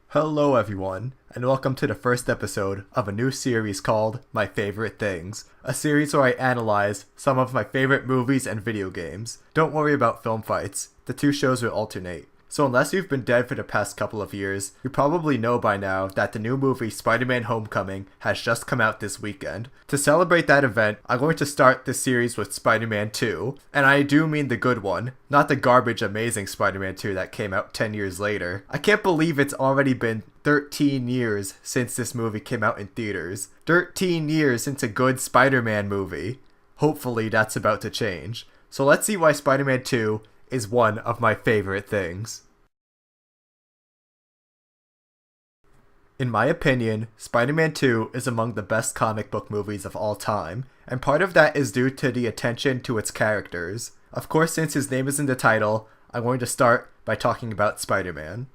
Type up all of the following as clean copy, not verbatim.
Hello everyone, and welcome to the first episode of a new series called My Favorite Things, a series where I analyze some of my favorite movies and video games. Don't worry about film fights, the two shows will alternate. So unless you've been dead for the past couple of years, you probably know by now that the new movie Spider-Man Homecoming has just come out this weekend. To celebrate that event, I'm going to start this series with Spider-Man 2, and I do mean the good one, not the garbage amazing Spider-Man 2 that came out 10 years later. I can't believe it's already been 13 years since this movie came out in theaters. 13 years since a good Spider-Man movie. Hopefully that's about to change. So let's see why Spider-Man 2 is one of my favorite things. In my opinion, Spider-Man 2 is among the best comic book movies of all time, and part of that is due to the attention to its characters. Of course, since his name is in the title, I'm going to start by talking about Spider-Man.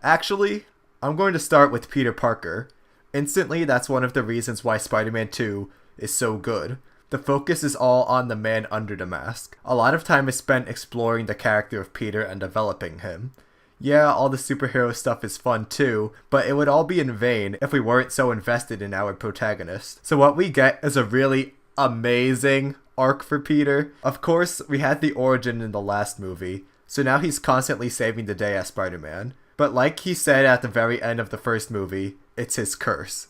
Actually, I'm going to start with Peter Parker. Instantly, that's one of the reasons why Spider-Man 2 is so good. The focus is all on the man under the mask. A lot of time is spent exploring the character of Peter and developing him. Yeah, all the superhero stuff is fun too, but it would all be in vain if we weren't so invested in our protagonist. So what we get is a really amazing arc for Peter. Of course, we had the origin in the last movie, so now he's constantly saving the day as Spider-Man. But like he said at the very end of the first movie, it's his curse.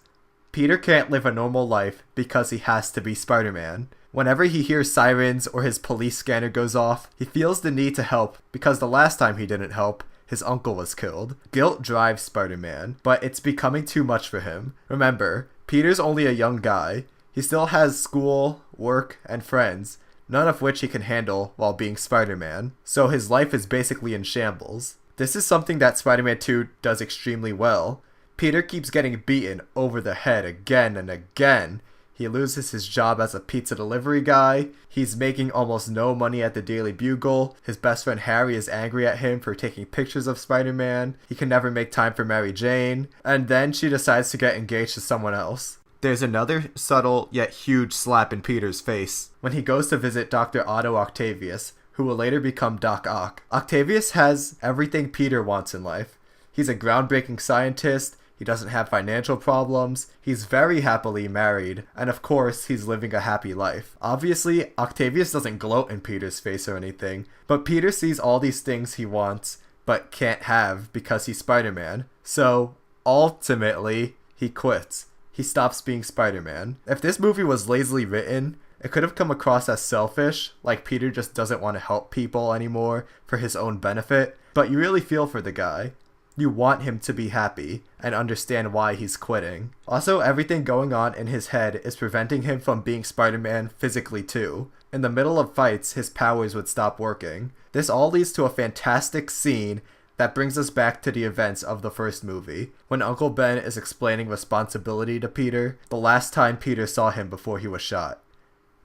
Peter can't live a normal life because he has to be Spider-Man. Whenever he hears sirens or his police scanner goes off, he feels the need to help because the last time he didn't help, his uncle was killed. Guilt drives Spider-Man, but it's becoming too much for him. Remember, Peter's only a young guy. He still has school, work, and friends, none of which he can handle while being Spider-Man, so his life is basically in shambles. This is something that Spider-Man 2 does extremely well. Peter keeps getting beaten over the head again and again. He loses his job as a pizza delivery guy. He's making almost no money at the Daily Bugle. His best friend Harry is angry at him for taking pictures of Spider-Man. He can never make time for Mary Jane. And then she decides to get engaged to someone else. There's another subtle yet huge slap in Peter's face when he goes to visit Dr. Otto Octavius, who will later become Doc Ock. Octavius has everything Peter wants in life. He's a groundbreaking scientist. He doesn't have financial problems, he's very happily married, and of course, he's living a happy life. Obviously, Octavius doesn't gloat in Peter's face or anything, but Peter sees all these things he wants, but can't have because he's Spider-Man. So, ultimately, he quits. He stops being Spider-Man. If this movie was lazily written, it could have come across as selfish, like Peter just doesn't want to help people anymore for his own benefit, but you really feel for the guy. You want him to be happy and understand why he's quitting. Also, everything going on in his head is preventing him from being Spider-Man physically too. In the middle of fights, his powers would stop working. This all leads to a fantastic scene that brings us back to the events of the first movie, when Uncle Ben is explaining responsibility to Peter, the last time Peter saw him before he was shot.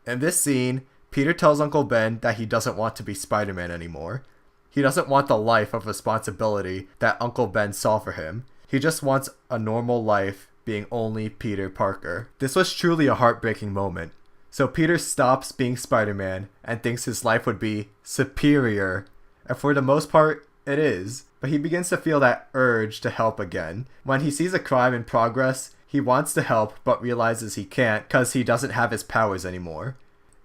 In this scene, Peter tells Uncle Ben that he doesn't want to be Spider-Man anymore. He doesn't want the life of responsibility that Uncle Ben saw for him. He just wants a normal life being only Peter Parker. This was truly a heartbreaking moment. So Peter stops being Spider-Man and thinks his life would be superior. And for the most part, it is. But he begins to feel that urge to help again. When he sees a crime in progress, he wants to help but realizes he can't because he doesn't have his powers anymore.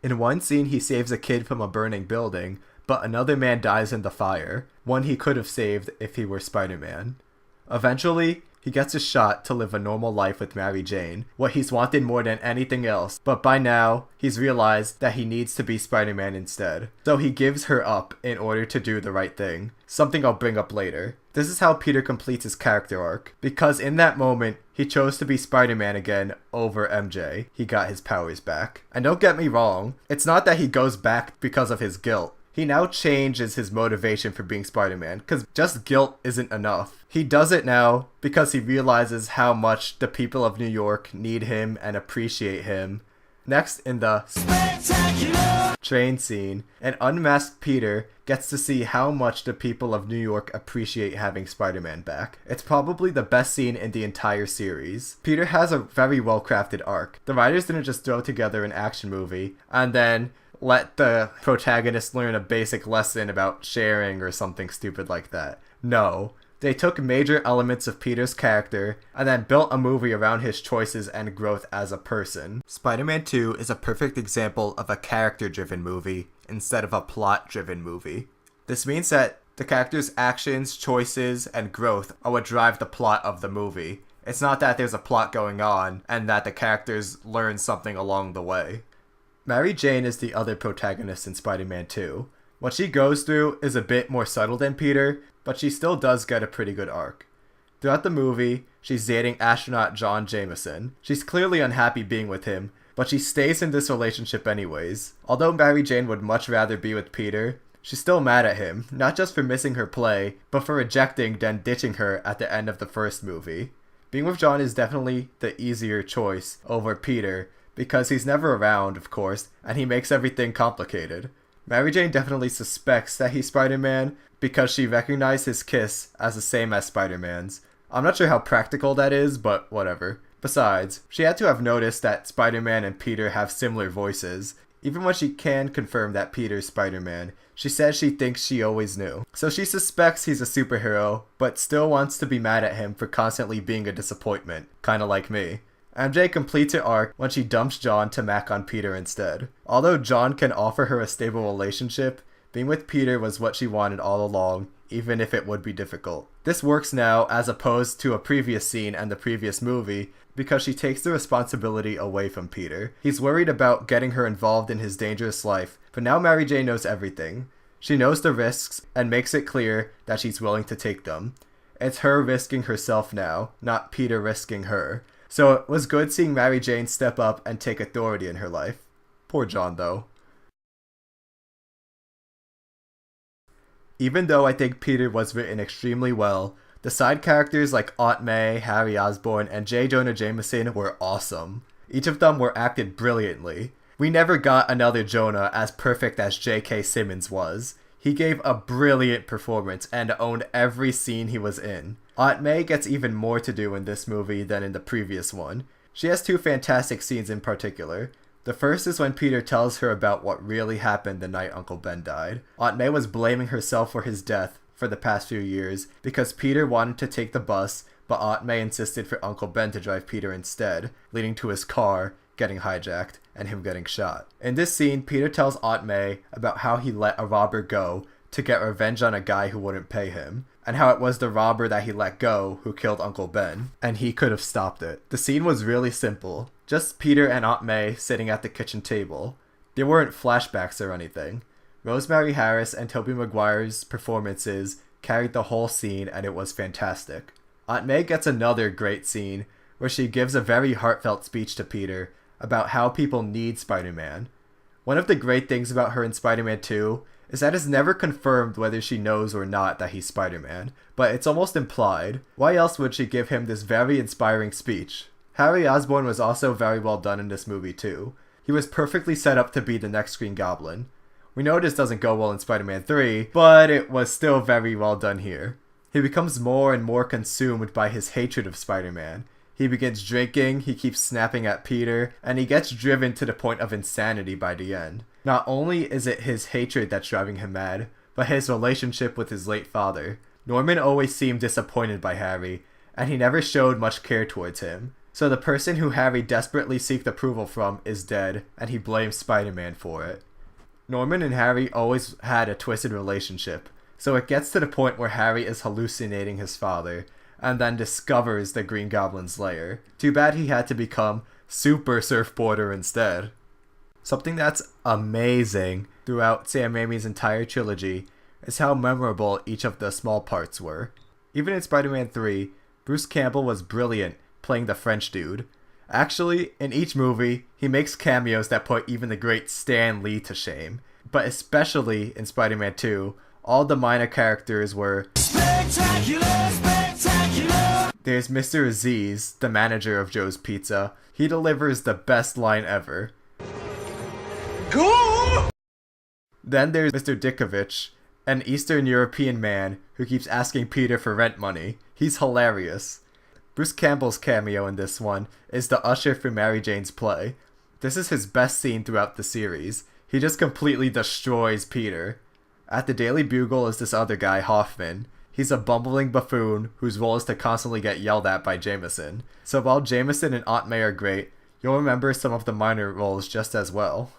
In one scene, he saves a kid from a burning building, but another man dies in the fire, one he could have saved if he were Spider-Man. Eventually, he gets a shot to live a normal life with Mary Jane, what he's wanted more than anything else, but by now, he's realized that he needs to be Spider-Man instead. So he gives her up in order to do the right thing, something I'll bring up later. This is how Peter completes his character arc, because in that moment, he chose to be Spider-Man again over MJ. He got his powers back. And don't get me wrong, it's not that he goes back because of his guilt. He now changes his motivation for being Spider-Man, because just guilt isn't enough. He does it now because he realizes how much the people of New York need him and appreciate him. Next, in the spectacular train scene, an unmasked Peter gets to see how much the people of New York appreciate having Spider-Man back. It's probably the best scene in the entire series. Peter has a very well-crafted arc. The writers didn't just throw together an action movie and then let the protagonist learn a basic lesson about sharing or something stupid like that. No. They took major elements of Peter's character and then built a movie around his choices and growth as a person. Spider-Man 2 is a perfect example of a character-driven movie instead of a plot-driven movie. This means that the character's actions, choices, and growth are what drive the plot of the movie. It's not that there's a plot going on and that the characters learn something along the way. Mary Jane is the other protagonist in Spider-Man 2. What she goes through is a bit more subtle than Peter, but she still does get a pretty good arc. Throughout the movie, she's dating astronaut John Jameson. She's clearly unhappy being with him, but she stays in this relationship anyways. Although Mary Jane would much rather be with Peter, she's still mad at him, not just for missing her play, but for rejecting then ditching her at the end of the first movie. Being with John is definitely the easier choice over Peter, because he's never around, of course, and he makes everything complicated. Mary Jane definitely suspects that he's Spider-Man because she recognized his kiss as the same as Spider-Man's. I'm not sure how practical that is, but whatever. Besides, she had to have noticed that Spider-Man and Peter have similar voices. Even when she can confirm that Peter's Spider-Man, she says she thinks she always knew. So she suspects he's a superhero, but still wants to be mad at him for constantly being a disappointment, kinda like me. MJ completes her arc when she dumps John to Mac on Peter instead. Although John can offer her a stable relationship, being with Peter was what she wanted all along, even if it would be difficult. This works now as opposed to a previous scene and the previous movie because she takes the responsibility away from Peter. He's worried about getting her involved in his dangerous life, but now Mary Jane knows everything. She knows the risks and makes it clear that she's willing to take them. It's her risking herself now, not Peter risking her. So it was good seeing Mary Jane step up and take authority in her life. Poor John, though. Even though I think Peter was written extremely well, the side characters like Aunt May, Harry Osborn, and J. Jonah Jameson were awesome. Each of them were acted brilliantly. We never got another Jonah as perfect as J.K. Simmons was. He gave a brilliant performance and owned every scene he was in. Aunt May gets even more to do in this movie than in the previous one. She has two fantastic scenes in particular. The first is when Peter tells her about what really happened the night Uncle Ben died. Aunt May was blaming herself for his death for the past few years because Peter wanted to take the bus, but Aunt May insisted for Uncle Ben to drive Peter instead, leading to his car getting hijacked and him getting shot. In this scene, Peter tells Aunt May about how he let a robber go to get revenge on a guy who wouldn't pay him, and how it was the robber that he let go who killed Uncle Ben, and he could have stopped it. The scene was really simple, just Peter and Aunt May sitting at the kitchen table. There weren't flashbacks or anything. Rosemary Harris and Tobey Maguire's performances carried the whole scene and it was fantastic. Aunt May gets another great scene where she gives a very heartfelt speech to Peter about how people need Spider-Man. One of the great things about her in Spider-Man 2 is that it's never confirmed whether she knows or not that he's Spider-Man, but it's almost implied. Why else would she give him this very inspiring speech? Harry Osborn was also very well done in this movie too. He was perfectly set up to be the next Green Goblin. We know this doesn't go well in Spider-Man 3, but it was still very well done here. He becomes more and more consumed by his hatred of Spider-Man. He begins drinking, he keeps snapping at Peter, and he gets driven to the point of insanity by the end. Not only is it his hatred that's driving him mad, but his relationship with his late father. Norman always seemed disappointed by Harry, and he never showed much care towards him. So the person who Harry desperately seeks approval from is dead, and he blames Spider-Man for it. Norman and Harry always had a twisted relationship, so it gets to the point where Harry is hallucinating his father, and then discovers the Green Goblin's lair. Too bad he had to become Super Surfboarder instead. Something that's amazing throughout Sam Raimi's entire trilogy is how memorable each of the small parts were. Even in Spider-Man 3, Bruce Campbell was brilliant playing the French dude. Actually, in each movie, he makes cameos that put even the great Stan Lee to shame. But especially in Spider-Man 2, all the minor characters were spectacular, spectacular! There's Mr. Aziz, the manager of Joe's Pizza. He delivers the best line ever. Go! Then there's Mr. Dickovich, an Eastern European man who keeps asking Peter for rent money. He's hilarious. Bruce Campbell's cameo in this one is the usher for Mary Jane's play. This is his best scene throughout the series. He just completely destroys Peter. At the Daily Bugle is this other guy, Hoffman. He's a bumbling buffoon whose role is to constantly get yelled at by Jameson. So while Jameson and Aunt May are great, you'll remember some of the minor roles just as well.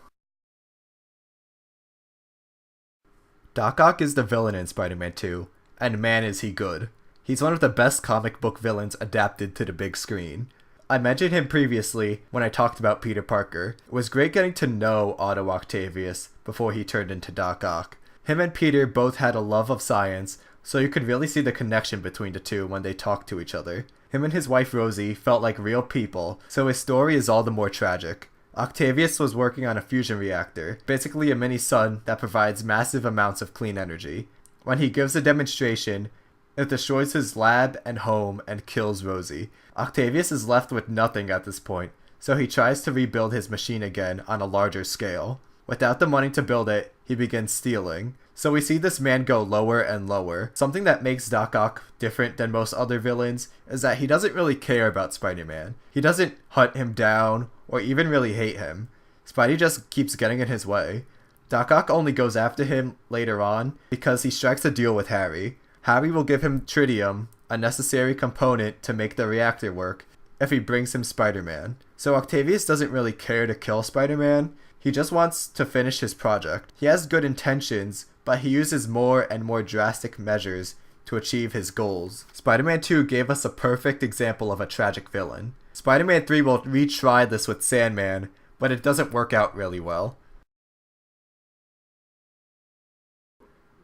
Doc Ock is the villain in Spider-Man 2, and man is he good. He's one of the best comic book villains adapted to the big screen. I mentioned him previously when I talked about Peter Parker. It was great getting to know Otto Octavius before he turned into Doc Ock. Him and Peter both had a love of science, so you could really see the connection between the two when they talked to each other. Him and his wife Rosie felt like real people, so his story is all the more tragic. Octavius was working on a fusion reactor, basically a mini sun that provides massive amounts of clean energy. When he gives a demonstration, it destroys his lab and home and kills Rosie. Octavius is left with nothing at this point, so he tries to rebuild his machine again on a larger scale. Without the money to build it, he begins stealing. So we see this man go lower and lower. Something that makes Doc Ock different than most other villains is that he doesn't really care about Spider-Man. He doesn't hunt him down or even really hate him. Spidey just keeps getting in his way. Doc Ock only goes after him later on because he strikes a deal with Harry. Harry will give him tritium, a necessary component to make the reactor work, if he brings him Spider-Man. So Octavius doesn't really care to kill Spider-Man. He just wants to finish his project. He has good intentions, but he uses more and more drastic measures to achieve his goals. Spider-Man 2 gave us a perfect example of a tragic villain. Spider-Man 3 will retry this with Sandman, but it doesn't work out really well.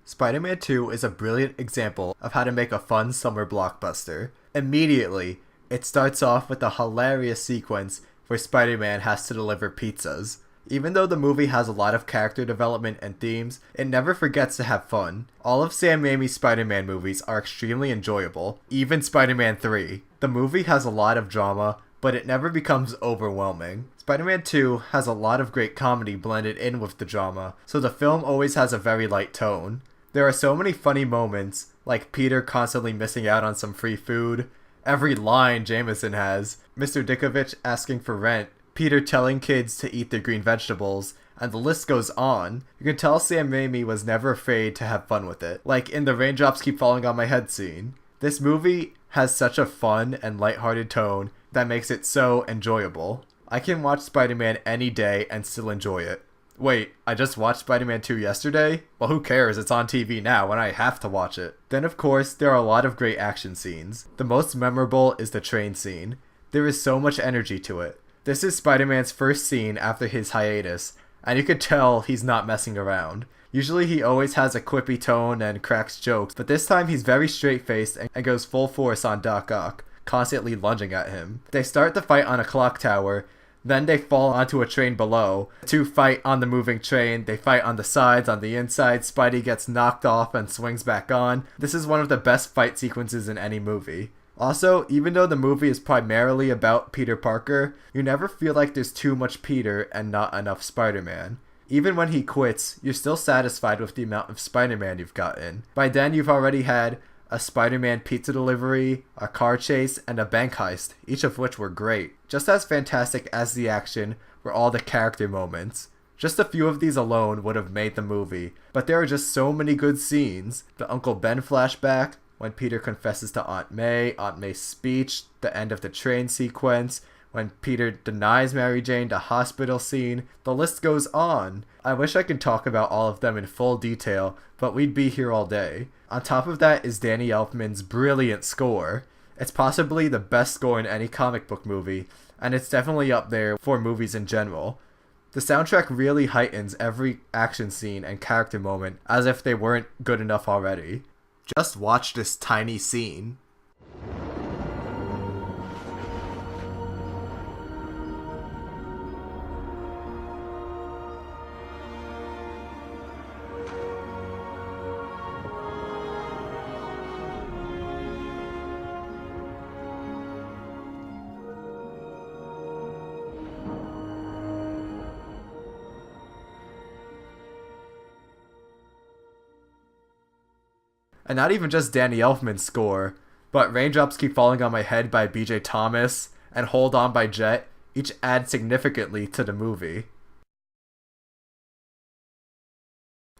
Spider-Man 2 is a brilliant example of how to make a fun summer blockbuster. Immediately, it starts off with a hilarious sequence where Spider-Man has to deliver pizzas. Even though the movie has a lot of character development and themes, it never forgets to have fun. All of Sam Raimi's Spider-Man movies are extremely enjoyable, even Spider-Man 3. The movie has a lot of drama, but it never becomes overwhelming. Spider-Man 2 has a lot of great comedy blended in with the drama, so the film always has a very light tone. There are so many funny moments, like Peter constantly missing out on some free food, every line Jameson has, Mr. Dickovich asking for rent, Peter telling kids to eat their green vegetables, and the list goes on. You can tell Sam Raimi was never afraid to have fun with it, like in the raindrops keep falling on my head scene. This movie has such a fun and lighthearted tone that makes it so enjoyable. I can watch Spider-Man any day and still enjoy it. Wait, I just watched Spider-Man 2 yesterday? Well, who cares, it's on TV now and I have to watch it. Then of course, there are a lot of great action scenes. The most memorable is the train scene. There is so much energy to it. This is Spider-Man's first scene after his hiatus, and you could tell he's not messing around. Usually he always has a quippy tone and cracks jokes, but this time he's very straight-faced and goes full force on Doc Ock, constantly lunging at him. They start the fight on a clock tower, then they fall onto a train below. The two fight on the moving train, they fight on the sides, on the inside, Spidey gets knocked off and swings back on. This is one of the best fight sequences in any movie. Also, even though the movie is primarily about Peter Parker, you never feel like there's too much Peter and not enough Spider-Man. Even when he quits, you're still satisfied with the amount of Spider-Man you've gotten. By then, you've already had a Spider-Man pizza delivery, a car chase, and a bank heist, each of which were great. Just as fantastic as the action were all the character moments. Just a few of these alone would have made the movie, but there are just so many good scenes. The Uncle Ben flashback, when Peter confesses to Aunt May's speech, the end of the train sequence, when Peter denies Mary Jane, the hospital scene, the list goes on. I wish I could talk about all of them in full detail, but we'd be here all day. On top of that is Danny Elfman's brilliant score. It's possibly the best score in any comic book movie, and it's definitely up there for movies in general. The soundtrack really heightens every action scene and character moment as if they weren't good enough already. Just watch this tiny scene. And not even just Danny Elfman's score, but Raindrops Keep Falling on My Head by BJ Thomas and Hold On by Jet each add significantly to the movie.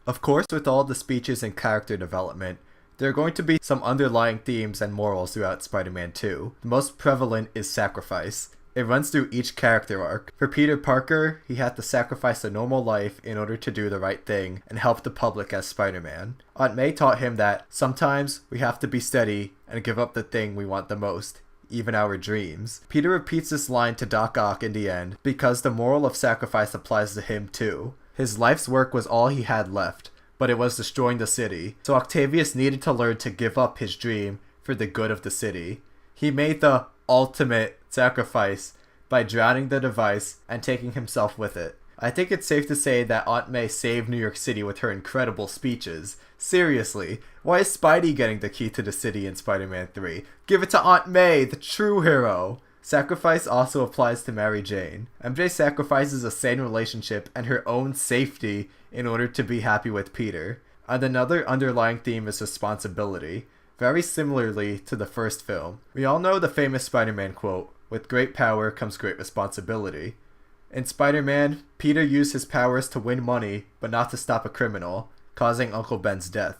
Of course, with all the speeches and character development, there are going to be some underlying themes and morals throughout Spider-Man 2. The most prevalent is sacrifice. It runs through each character arc. For Peter Parker, he had to sacrifice a normal life in order to do the right thing and help the public as Spider-Man. Aunt May taught him that sometimes we have to be steady and give up the thing we want the most, even our dreams. Peter repeats this line to Doc Ock in the end because the moral of sacrifice applies to him too. His life's work was all he had left, but it was destroying the city, so Octavius needed to learn to give up his dream for the good of the city. He made the ultimate sacrifice by drowning the device and taking himself with it. I think it's safe to say that Aunt May saved New York City with her incredible speeches. Seriously, why is Spidey getting the key to the city in Spider-Man 3? Give it to Aunt May, the true hero! Sacrifice also applies to Mary Jane. MJ sacrifices a sane relationship and her own safety in order to be happy with Peter. And another underlying theme is responsibility, very similarly to the first film. We all know the famous Spider-Man quote, "With great power comes great responsibility." In Spider-Man, Peter used his powers to win money, but not to stop a criminal, causing Uncle Ben's death.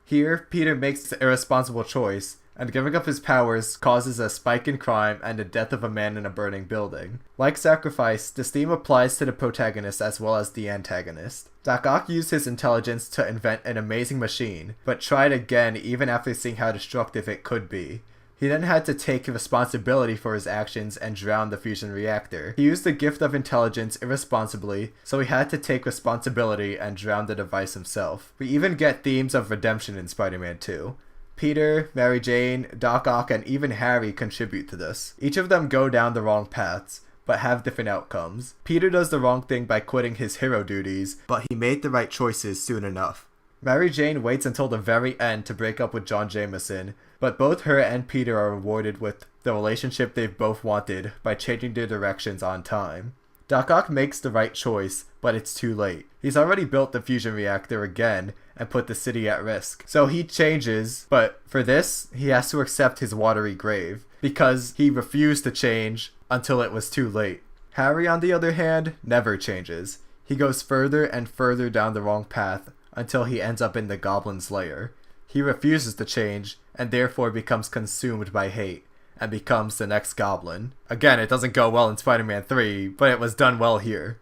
Here, Peter makes the irresponsible choice, and giving up his powers causes a spike in crime and the death of a man in a burning building. Like Sacrifice, this theme applies to the protagonist as well as the antagonist. Doc Ock used his intelligence to invent an amazing machine, but tried again even after seeing how destructive it could be. He then had to take responsibility for his actions and drown the fusion reactor. He used the gift of intelligence irresponsibly, so he had to take responsibility and drown the device himself. We even get themes of redemption in Spider-Man 2. Peter, Mary Jane, Doc Ock, and even Harry contribute to this. Each of them go down the wrong paths, but have different outcomes. Peter does the wrong thing by quitting his hero duties, but he made the right choices soon enough. Mary Jane waits until the very end to break up with John Jameson, but both her and Peter are rewarded with the relationship they've both wanted by changing their directions on time. Doc Ock makes the right choice, but it's too late. He's already built the fusion reactor again and put the city at risk. So he changes, but for this, he has to accept his watery grave, because he refused to change until it was too late. Harry, on the other hand, never changes. He goes further and further down the wrong path until he ends up in the Goblin's lair. He refuses to change, and therefore becomes consumed by hate, and becomes the next Goblin. Again, it doesn't go well in Spider-Man 3, but it was done well here.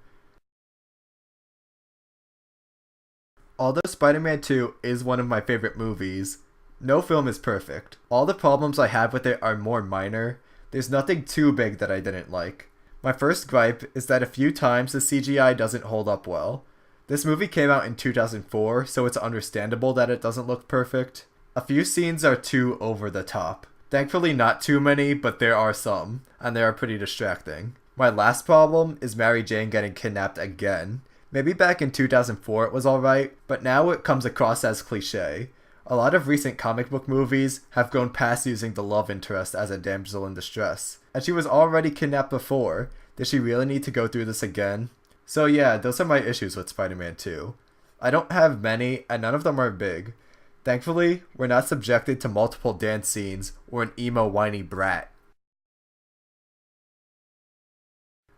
Although Spider-Man 2 is one of my favorite movies, no film is perfect. All the problems I have with it are more minor. There's nothing too big that I didn't like. My first gripe is that a few times the CGI doesn't hold up well. This movie came out in 2004, so it's understandable that it doesn't look perfect. A few scenes are too over the top. Thankfully not too many, but there are some, and they are pretty distracting. My last problem is Mary Jane getting kidnapped again. Maybe back in 2004 it was alright, but now it comes across as cliché. A lot of recent comic book movies have gone past using the love interest as a damsel in distress. And she was already kidnapped before. Did she really need to go through this again? So yeah, those are my issues with Spider-Man 2. I don't have many, and none of them are big. Thankfully, we're not subjected to multiple dance scenes or an emo whiny brat.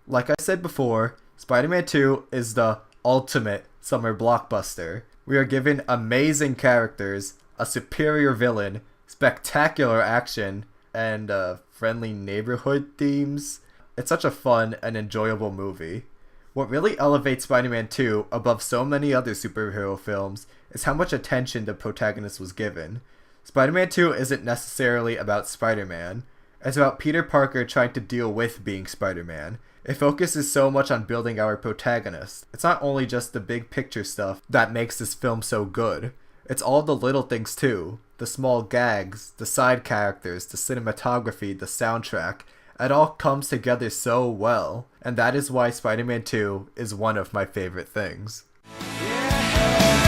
Like I said before, Spider-Man 2 is the ultimate summer blockbuster. We are given amazing characters, a superior villain, spectacular action, and friendly neighborhood themes. It's such a fun and enjoyable movie. What really elevates Spider-Man 2 above so many other superhero films is how much attention the protagonist was given. Spider-Man 2 isn't necessarily about Spider-Man. It's about Peter Parker trying to deal with being Spider-Man. It focuses so much on building our protagonist. It's not only just the big picture stuff that makes this film so good. It's all the little things too. The small gags, the side characters, the cinematography, the soundtrack. It all comes together so well. And that is why Spider-Man 2 is one of my favorite things. Yeah.